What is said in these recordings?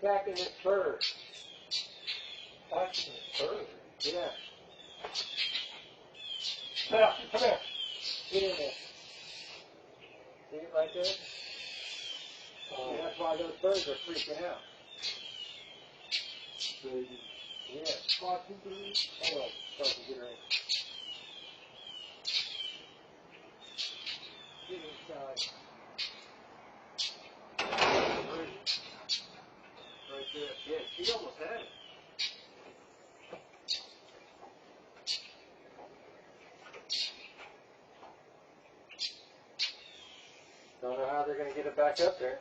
back in this bird. Back in this bird? Yeah. Now, come here. Get in there. See it right there? Oh, That's why those birds are freaking out. baby. Yeah. Watching bird. Hold on. So I can get her in. Get inside. Right there. Yeah, she almost had it. Don't know how they're going to get it back up there.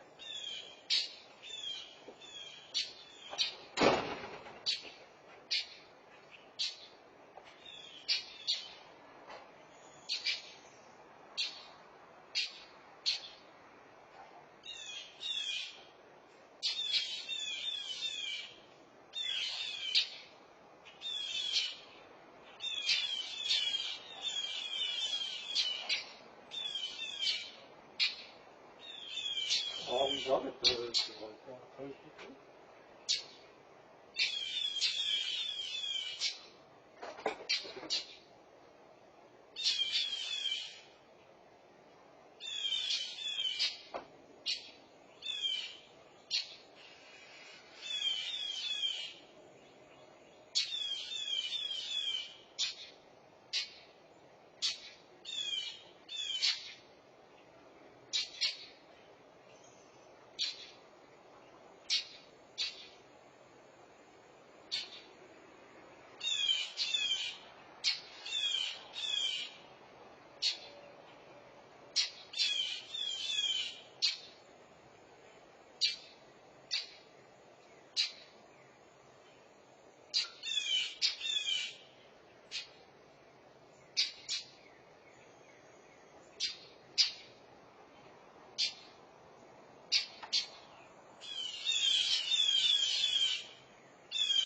All these other birds are like that.